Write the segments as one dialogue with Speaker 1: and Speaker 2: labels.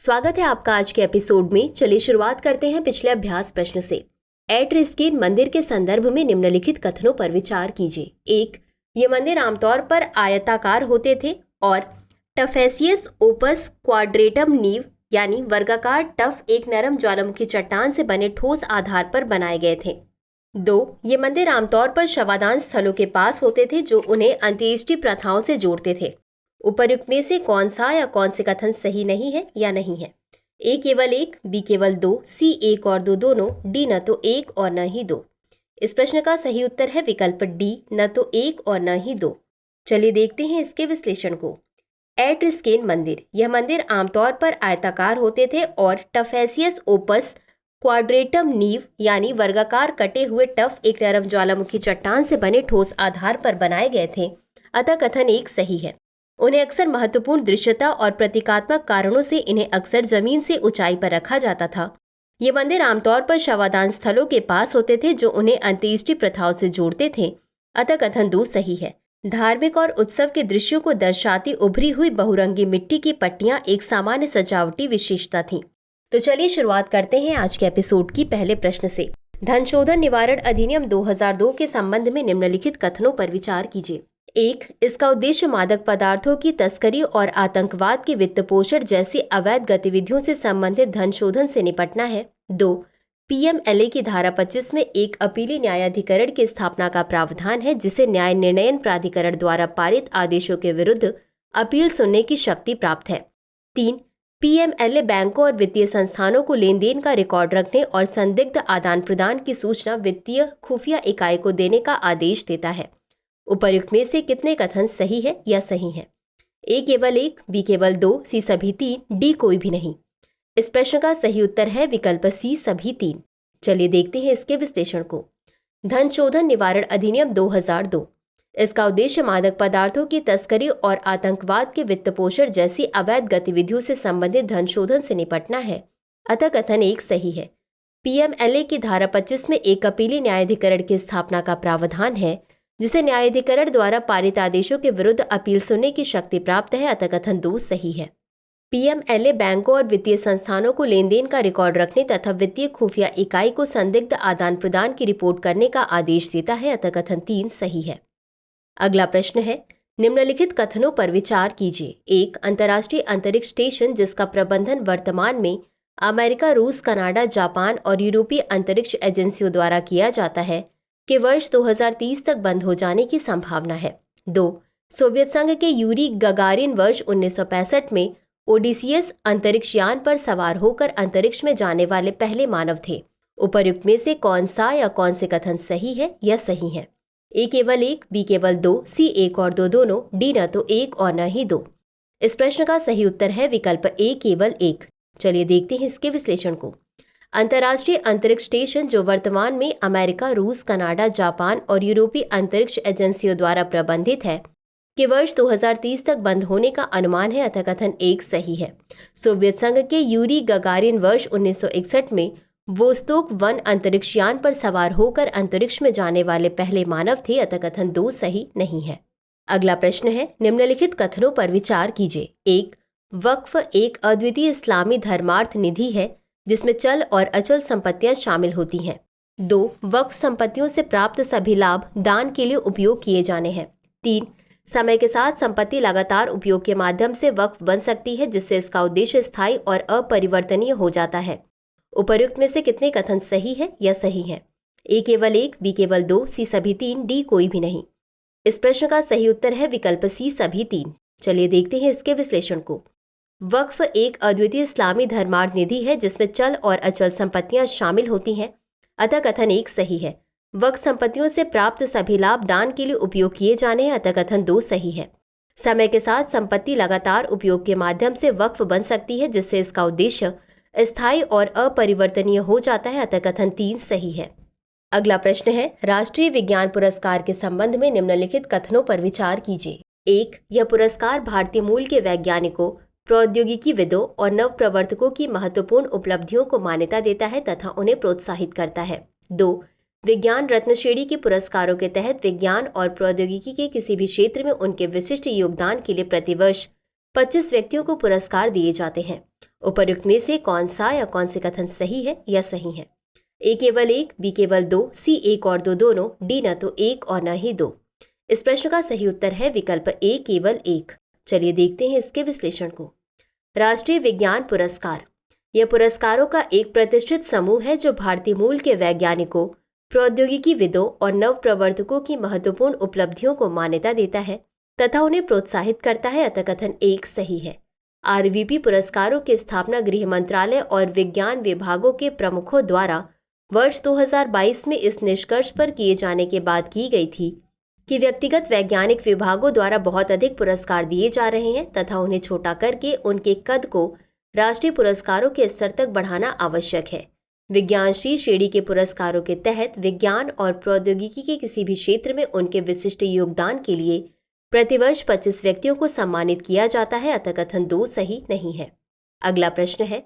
Speaker 1: स्वागत है आपका आज के एपिसोड में। चलिए शुरुआत करते हैं पिछले अभ्यास प्रश्न से। एट्रिस्कीन मंदिर के संदर्भ में निम्नलिखित कथनों पर विचार कीजिए। 1. ये मंदिर आमतौर पर आयताकार होते थे और टफेसियस ओपस क्वाड्रेटम नीव यानी वर्गाकार टफ एक नरम ज्वालामुखी चट्टान से बने ठोस आधार पर बनाए गए थे। 2. ये मंदिर आमतौर पर शवादान स्थलों के पास होते थे जो उन्हें अंत्येष्टि प्रथाओं से जोड़ते थे। उपर्युक्त में से कौन सा या कौन से कथन सही नहीं है या नहीं है? ए केवल 1, बी केवल 2, सी 1 और 2 दोनों, डी न तो 1 और न ही 2। इस प्रश्न का सही उत्तर है विकल्प डी, न तो 1 और न ही 2। चलिए देखते हैं इसके विश्लेषण को। एट्रिस्केन मंदिर, यह मंदिर आमतौर पर आयताकार होते थे और टफेसियस ओपस क्वाड्रेटम नीव यानी वर्गाकार कटे हुए टफ एक नरम ज्वालामुखी चट्टान से बने ठोस आधार पर बनाए गए थे। अतः कथन 1 सही है। उन्हें अक्सर महत्वपूर्ण दृश्यता और प्रतीकात्मक कारणों से इन्हें अक्सर जमीन से ऊंचाई पर रखा जाता था। ये मंदिर आमतौर पर शवादान स्थलों के पास होते थे जो उन्हें अंत्येष्टि प्रथाओं से जोड़ते थे। अतः कथन 2 सही है। धार्मिक और उत्सव के दृश्यों को दर्शाती उभरी हुई बहुरंगी मिट्टी की पट्टियां एक सामान्य सजावटी विशेषता थी। तो चलिए शुरुआत करते हैं आज के एपिसोड की पहले प्रश्न से। धन शोधन निवारण अधिनियम 2002 के संबंध में निम्नलिखित कथनों पर विचार कीजिए। 1. इसका उद्देश्य मादक पदार्थों की तस्करी और आतंकवाद के वित्त पोषण जैसी अवैध गतिविधियों से संबंधित धन शोधन से निपटना है। 2. पीएमएलए की धारा 25 में एक अपीली न्यायाधिकरण की स्थापना का प्रावधान है जिसे न्याय निर्णयन प्राधिकरण द्वारा पारित आदेशों के विरुद्ध अपील सुनने की शक्ति प्राप्त है। 3. पीएमएलए बैंकों और वित्तीय संस्थानों को लेन देन का रिकॉर्ड रखने और संदिग्ध आदान प्रदान की सूचना वित्तीय खुफिया इकाई को देने का आदेश देता है। उपर्युक्त में से कितने कथन सही है या सही है? ए केवल 1, बी केवल 2, सी सभी 3, डी कोई भी नहीं। इस प्रश्न का सही उत्तर है विकल्प सी सभी 3। चलिए देखते हैं इसके विश्लेषण को। धन शोधन निवारण अधिनियम 2002, इसका उद्देश्य मादक पदार्थों की तस्करी और आतंकवाद के वित्त पोषण जैसी अवैध गतिविधियों से संबंधित धन शोधन से निपटना है। अतः कथन 1 सही है। पीएमएलए की धारा 25 में एक अपीली न्यायाधिकरण की स्थापना का प्रावधान है जिसे न्यायाधिकरण द्वारा पारित आदेशों के विरुद्ध अपील सुनने की शक्ति प्राप्त है। अतः कथन 2 सही है। पीएमएलए बैंकों और वित्तीय संस्थानों को लेन देन का रिकॉर्ड रखने तथा वित्तीय खुफिया इकाई को संदिग्ध आदान प्रदान की रिपोर्ट करने का आदेश देता है। अतः कथन 3 सही है। अगला प्रश्न है, निम्नलिखित कथनों पर विचार कीजिए। 1. अंतर्राष्ट्रीय अंतरिक्ष स्टेशन जिसका प्रबंधन वर्तमान में अमेरिका, रूस, कनाडा, जापान और यूरोपीय अंतरिक्ष एजेंसियों द्वारा किया जाता है के वर्ष 2030 तक बंद हो जाने की संभावना है। 2. सोवियत संघ के यूरी गगारिन वर्ष 1965 में ओडिसियस अंतरिक्ष यान पर सवार होकर अंतरिक्ष में जाने वाले पहले मानव थे। उपर्युक्त में से कौन सा या कौन से कथन सही है या सही है? ए केवल 1, बी केवल 2, सी 1 और 2 दोनों, डी न तो 1 और न ही 2। इस प्रश्न का सही उत्तर है विकल्प ए केवल 1। चलिए देखते हैं इसके विश्लेषण को। अंतर्राष्ट्रीय अंतरिक्ष स्टेशन जो वर्तमान में अमेरिका, रूस, कनाडा, जापान और यूरोपीय अंतरिक्ष एजेंसियों द्वारा प्रबंधित है के वर्ष 2030 तक बंद होने का अनुमान है। अतः कथन 1 सही है। सोवियत संघ के यूरी गगारिन वर्ष 1961 में वोस्तोक 1 अंतरिक्ष यान पर सवार होकर अंतरिक्ष में जाने वाले पहले मानव थे। अतः कथन 2 सही नहीं है। अगला प्रश्न है, निम्नलिखित कथनों पर विचार कीजिए। 1. वक्फ एक अद्वितीय इस्लामी धर्मार्थ निधि है जिसमें चल और अचल संपत्तियां शामिल होती हैं। 2. वक्फ संपत्तियों से प्राप्त सभी लाभ दान के लिए उपयोग किए जाने हैं। 3. समय के साथ संपत्ति लगातार उपयोग के माध्यम से वक्फ बन सकती है जिससे इसका उद्देश्य स्थायी और अपरिवर्तनीय हो जाता है। उपर्युक्त में से कितने कथन सही है या सही है? ए केवल 1, बी केवल 2, सी सभी 3, डी कोई भी नहीं। इस प्रश्न का सही उत्तर है विकल्प सी सभी 3। चलिए देखते हैं इसके विश्लेषण को। वक्फ एक अद्वितीय इस्लामी धर्मार्थ निधि है जिसमें चल और अचल संपत्तियां शामिल होती हैं। अतः कथन 1 सही है। वक्फ संपत्तियों से प्राप्त सभी लाभ दान के लिए उपयोग किए जाने हैं। अतः कथन 2 सही है। समय के साथ संपत्ति लगातार उपयोग के माध्यम से वक्फ बन सकती है जिससे इसका उद्देश्य स्थायी और अपरिवर्तनीय हो जाता है। अतः कथन 3 सही है। अगला प्रश्न है, राष्ट्रीय विज्ञान पुरस्कार के संबंध में निम्नलिखित कथनों पर विचार कीजिए। 1. यह पुरस्कार भारतीय मूल के वैज्ञानिकों, प्रौद्योगिकीविदों और नव प्रवर्तकों की महत्वपूर्ण उपलब्धियों को मान्यता देता है तथा उन्हें प्रोत्साहित करता है। 2. विज्ञान रत्न श्रेणी के पुरस्कारों के तहत विज्ञान और प्रौद्योगिकी के किसी भी क्षेत्र में उनके विशिष्ट योगदान के लिए प्रतिवर्ष 25 व्यक्तियों को पुरस्कार दिए जाते हैं। उपर्युक्त में से कौन सा या कौन से कथन सही है या सही है? ए केवल एक, बी केवल दो, सी एक और दो दोनों, डी न तो एक और न ही दो। इस प्रश्न का सही उत्तर है विकल्प ए केवल एक। चलिए देखते हैं इसके विश्लेषण को। राष्ट्रीय विज्ञान पुरस्कार, यह पुरस्कारों का एक प्रतिष्ठित समूह है जो भारतीय मूल के वैज्ञानिकों, प्रौद्योगिकीविदों और नव प्रवर्तकों की महत्वपूर्ण उपलब्धियों को मान्यता देता है तथा उन्हें प्रोत्साहित करता है। अतः कथन एक सही है। आरवीपी पुरस्कारों की स्थापना गृह मंत्रालय और विज्ञान विभागों के प्रमुखों द्वारा वर्ष 2022 में इस निष्कर्ष पर किए जाने के बाद की गई थी कि व्यक्तिगत वैज्ञानिक विभागों द्वारा बहुत अधिक पुरस्कार दिए जा रहे हैं तथा उन्हें छोटा करके उनके कद को राष्ट्रीय पुरस्कारों के स्तर तक बढ़ाना आवश्यक है। विज्ञानश्री श्रेणी के पुरस्कारों के तहत विज्ञान और प्रौद्योगिकी के किसी भी क्षेत्र में उनके विशिष्ट योगदान के लिए प्रतिवर्ष 25 व्यक्तियों को सम्मानित किया जाता है। अतः कथन दो सही नहीं है। अगला प्रश्न है,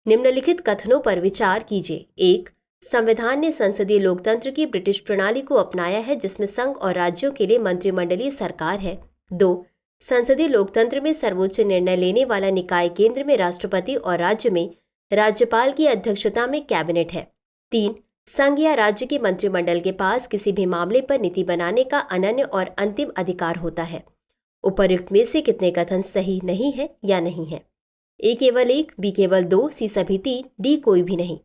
Speaker 1: निम्नलिखित कथनों पर विचार कीजिए। एक, संविधान ने संसदीय लोकतंत्र की ब्रिटिश प्रणाली को अपनाया है जिसमें संघ और राज्यों के लिए मंत्रिमंडलीय सरकार है। दो, संसदीय लोकतंत्र में सर्वोच्च निर्णय लेने वाला निकाय केंद्र में राष्ट्रपति और राज्य में राज्यपाल की अध्यक्षता में कैबिनेट है। तीन, संघ या राज्य के मंत्रिमंडल के पास किसी भी मामले पर नीति बनाने का अनन्य और अंतिम अधिकार होता है। उपर्युक्त में से कितने कथन सही नहीं है या नहीं है? ए केवल एक, बी केवल दो, सी सभी तीन, डी कोई भी नहीं।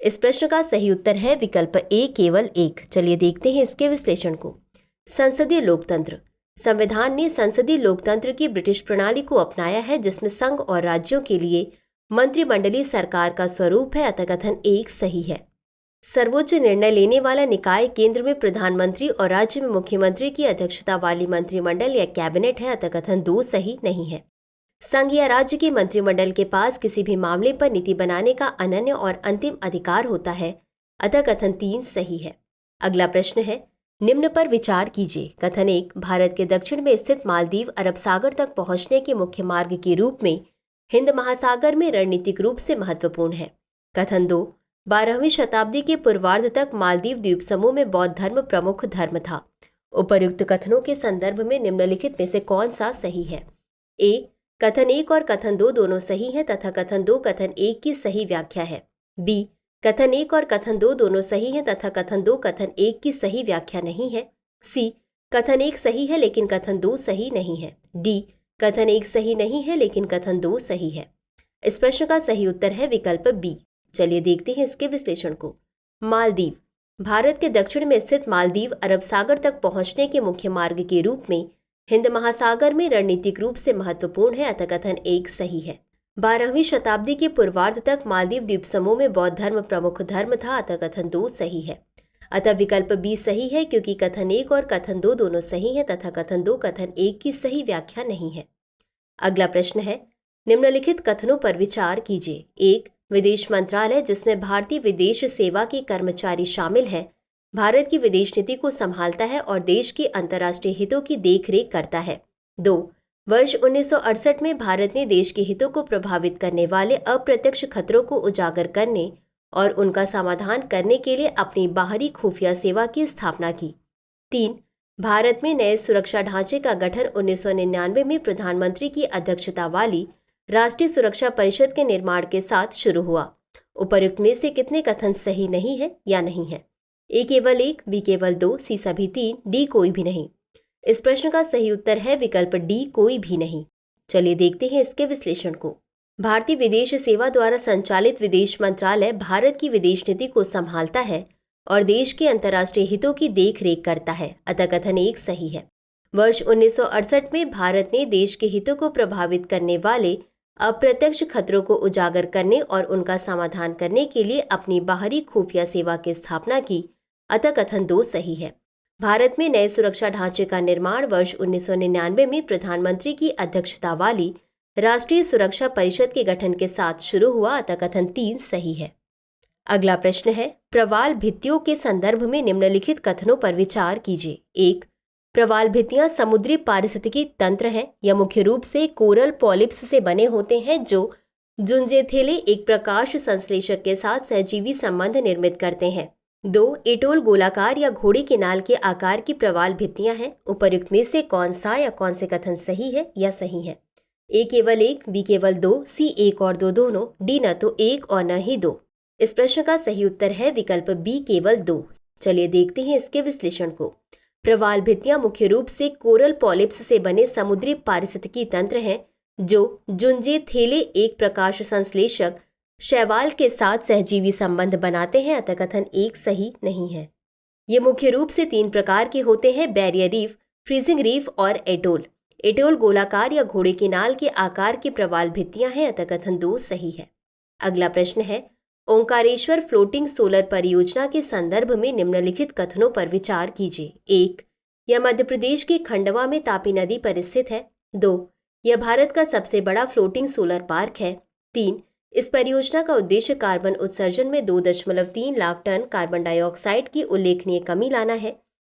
Speaker 1: इस प्रश्न का सही उत्तर है विकल्प ए केवल एक। चलिए देखते हैं इसके विश्लेषण को। संसदीय लोकतंत्र, संविधान ने संसदीय लोकतंत्र की ब्रिटिश प्रणाली को अपनाया है जिसमें संघ और राज्यों के लिए मंत्रिमंडलीय सरकार का स्वरूप है। अतः कथन एक सही है। सर्वोच्च निर्णय लेने वाला निकाय केंद्र में प्रधानमंत्री और राज्य में मुख्यमंत्री की अध्यक्षता वाली मंत्रिमंडल या कैबिनेट है। अतः कथन दो सही नहीं है। संघ या राज्य के मंत्रिमंडल के पास किसी भी मामले पर नीति बनाने का अनन्य और अंतिम अधिकार होता है। अतः कथन तीन सही है। अगला प्रश्न है, निम्न पर विचार कीजिए। कथन एक, भारत के दक्षिण में स्थित मालदीव अरब सागर तक पहुंचने के मुख्य मार्ग के रूप में हिंद महासागर में रणनीतिक रूप से महत्वपूर्ण है। कथन दो, 12वीं शताब्दी के पूर्वार्ध तक मालदीव द्वीप समूह में बौद्ध धर्म प्रमुख धर्म था। उपर्युक्त कथनों के संदर्भ में निम्नलिखित में से कौन सा सही है? ए, कथन एक और कथन दो दोनों सही हैं तथा कथन दो कथन एक की सही व्याख्या है। बी, कथन एक और कथन दो दोनों सही हैं तथा कथन दो कथन एक की सही व्याख्या नहीं है। सी, कथन एक सही है लेकिन कथन दो सही नहीं है। डी, कथन एक सही नहीं है लेकिन कथन दो सही है। इस प्रश्न का सही उत्तर है विकल्प बी। चलिए देखते हैं इसके विश्लेषण को। मालदीव, भारत के दक्षिण में स्थित मालदीव अरब सागर तक पहुंचने के मुख्य मार्ग के रूप में हिंद महासागर में रणनीतिक रूप से महत्वपूर्ण है। अतः कथन एक सही है। 12वीं शताब्दी के पूर्वार्ध तक मालदीव द्वीप समूह में बौद्ध धर्म प्रमुख धर्म था। अतः कथन दो सही है। अतः विकल्प बी सही है क्योंकि कथन एक और कथन दो दोनों सही हैं तथा कथन दो कथन एक की सही व्याख्या नहीं है। अगला प्रश्न है, निम्नलिखित कथनों पर विचार कीजिए। एक, विदेश मंत्रालय जिसमें भारतीय विदेश सेवा के कर्मचारी शामिल हैं, भारत की विदेश नीति को संभालता है और देश के अंतर्राष्ट्रीय हितों की देखरेख करता है। दो, वर्ष 1968 में भारत ने देश के हितों को प्रभावित करने वाले अप्रत्यक्ष खतरों को उजागर करने और उनका समाधान करने के लिए अपनी बाहरी खुफिया सेवा की स्थापना की। तीन, भारत में नए सुरक्षा ढांचे का गठन 1999 में प्रधानमंत्री की अध्यक्षता वाली राष्ट्रीय सुरक्षा परिषद के निर्माण के साथ शुरू हुआ। उपर्युक्त में से कितने कथन सही नहीं है या नहीं है? ए केवल एक, बी केवल दो, सी सभी तीन, डी कोई भी नहीं। इस प्रश्न का सही उत्तर है विकल्प डी कोई भी नहीं। चलिए देखते हैं इसके विश्लेषण को। भारतीय विदेश सेवा द्वारा संचालित विदेश मंत्रालय भारत की विदेश नीति को संभालता है और देश के अंतर्राष्ट्रीय हितों की देखरेख करता है। अतः कथन एक सही है। वर्ष 1968 में भारत ने देश के हितों को प्रभावित करने वाले अप्रत्यक्ष खतरों को उजागर करने और उनका समाधान करने के लिए अपनी बाहरी खुफिया सेवा की स्थापना की। अतः कथन दो सही है। भारत में नए सुरक्षा ढांचे का निर्माण वर्ष 1999 में प्रधानमंत्री की अध्यक्षता वाली राष्ट्रीय सुरक्षा परिषद के गठन के साथ शुरू हुआ। अतः कथन तीन सही है। अगला प्रश्न है, प्रवाल भित्तियों के संदर्भ में निम्नलिखित कथनों पर विचार कीजिए। एक, प्रवाल भित्तियां समुद्री पारिस्थितिकी तंत्र हैं। यह मुख्य रूप से कोरल पॉलिप्स से बने होते हैं जो जुंजेथेले एक प्रकाश संश्लेषक के साथ सहजीवी संबंध निर्मित करते हैं। दो, एटोल गोलाकार या घोड़े के नाल के आकार की प्रवाल भित्तियां हैं। उपर्युक्त में से कौन सा या कौन से कथन सही है या सही है? ए केवल 1, बी केवल 2, सी 1 और 2 दोनों, डी न तो 1 और न ही 2। इस प्रश्न का सही उत्तर है विकल्प बी केवल 2। चलिए देखते हैं इसके विश्लेषण को। प्रवाल भित्तियां मुख्य रूप से कोरल पॉलिप्स से बने समुद्री पारिस्थितिकी तंत्र हैं जो जुंजे थेले एक प्रकाश संश्लेषक शैवाल के साथ सहजीवी संबंध बनाते हैं, अतः कथन 1 सही नहीं है। ये मुख्य रूप से 3 प्रकार के होते हैं, बैरियर रीफ, फ्रीजिंग रीफ और एटोल। एटोल गोलाकार या घोड़े की नाल के आकार की प्रवाल भित्तियां हैं, अतः कथन 2 सही है। अगला प्रश्न है, ओंकारेश्वर फ्लोटिंग सोलर परियोजना के संदर्भ में निम्नलिखित कथनों पर विचार कीजिए। 1, यह मध्य प्रदेश के खंडवा में तापी नदी पर स्थित है। 2, यह भारत का सबसे बड़ा फ्लोटिंग सोलर पार्क है। 3, इस परियोजना का उद्देश्य कार्बन उत्सर्जन में 2.3 लाख टन कार्बन डाइऑक्साइड की उल्लेखनीय कमी लाना है,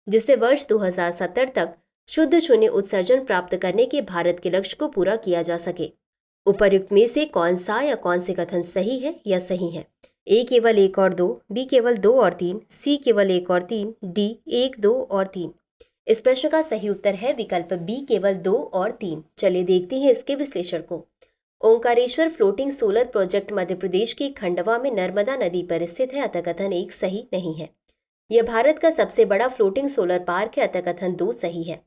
Speaker 1: जिससे वर्ष 2070 तक शुद्ध शून्य उत्सर्जन प्राप्त करने के भारत के लक्ष्य को पूरा किया जा सके। उपर्युक्त में से कौन सा या कौन से कथन सही है या सही है? ए केवल 1 और 2, बी केवल 2 और 3, सी केवल 1 और 3, डी 1, 2 और 3। इस प्रश्न का सही उत्तर है विकल्प बी केवल 2 और 3। चलिए देखते हैं इसके विश्लेषण को। Omkareshwar floating solar project Madhya Pradesh के खंडवा में नर्मदा नदी पर स्थित है, अतः कथन 1 सही नहीं है। यह भारत का सबसे बड़ा फ्लोटिंग सोलर पार्क है, अतः कथन 2 सही है।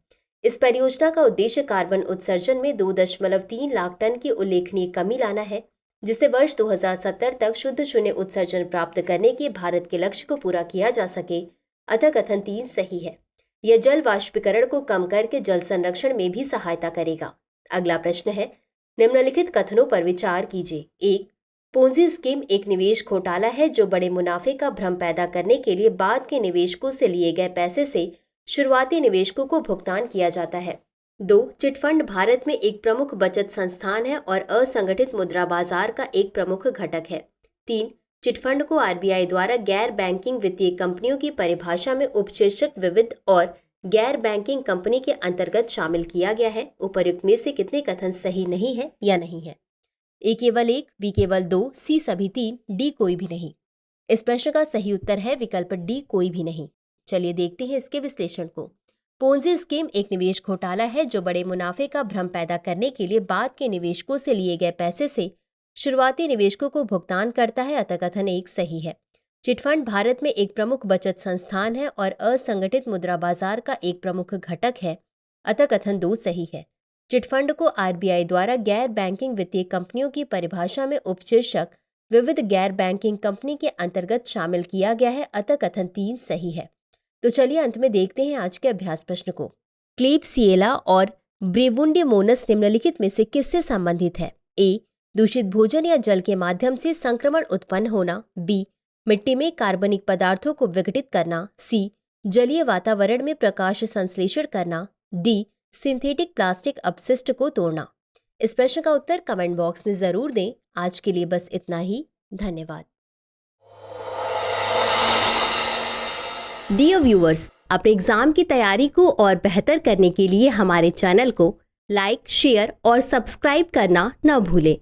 Speaker 1: इस परियोजना का उद्देश्य कार्बन उत्सर्जन में 2.3 लाख टन की उल्लेखनीय कमी लाना है, जिससे वर्ष 2070 तक शुद्ध शून्य उत्सर्जन प्राप्त करने के भारत के लक्ष्य को पूरा किया जा सके, अतः कथन 3 सही है। यह जल वाष्पीकरण को कम करके जल संरक्षण में भी सहायता करेगा। अगला प्रश्न है, निम्नलिखित कथनों पर विचार कीजिए। 1, पोंजी स्कीम एक निवेश घोटाला है जो बड़े मुनाफे का भ्रम पैदा करने के लिए बाद के निवेशकों से लिए गए पैसे से शुरुआती निवेशकों को भुगतान किया जाता है। 2, चिटफंड भारत में एक प्रमुख बचत संस्थान है और असंगठित मुद्रा बाजार का एक प्रमुख घटक है। 3, चिटफंड को आरबीआई द्वारा गैर बैंकिंग वित्तीय कंपनियों की परिभाषा में उपशीर्षक विविध और गैर बैंकिंग कंपनी के अंतर्गत शामिल किया गया है। उपर्युक्त में से कितने कथन सही नहीं है या नहीं है? ए केवल 1, बी केवल 2, सी सभी 3, डी कोई भी नहीं। इस प्रश्न का सही उत्तर है विकल्प डी कोई भी नहीं। चलिए देखते हैं इसके विश्लेषण को। पोंजी स्कीम एक निवेश घोटाला है जो बड़े मुनाफे का भ्रम पैदा करने के लिए बाद के निवेशकों से लिए गए पैसे से शुरुआती निवेशकों को भुगतान करता है, अतः कथन 1 सही है। चिटफंड भारत में एक प्रमुख बचत संस्थान है और असंगठित मुद्रा बाजार का एक प्रमुख घटक है, अतः कथन 2 सही है। चिटफंड को आरबीआई द्वारा गैर बैंकिंग वित्तीय कंपनियों की परिभाषा में उपशीर्षक विविध गैर बैंकिंग कंपनी के अंतर्गत शामिल किया गया है, अतः कथन 3 सही है। तो चलिए अंत में देखते हैं आज के अभ्यास प्रश्न को। क्लीबसिएला और ब्रेवुंडियमोनस निम्नलिखित में से किससे संबंधित है? ए, दूषित भोजन या जल के माध्यम से संक्रमण उत्पन्न होना। बी, मिट्टी में कार्बनिक पदार्थों को विघटित करना। सी, जलीय वातावरण में प्रकाश संश्लेषण करना। डी, सिंथेटिक प्लास्टिक अपशिष्ट को तोड़ना। इस प्रश्न का उत्तर कमेंट बॉक्स में जरूर दें। आज के लिए बस इतना ही। धन्यवाद। डियर व्यूअर्स, अपने एग्जाम की तैयारी को और बेहतर करने के लिए हमारे चैनल को लाइक, शेयर और सब्सक्राइब करना न भूलें।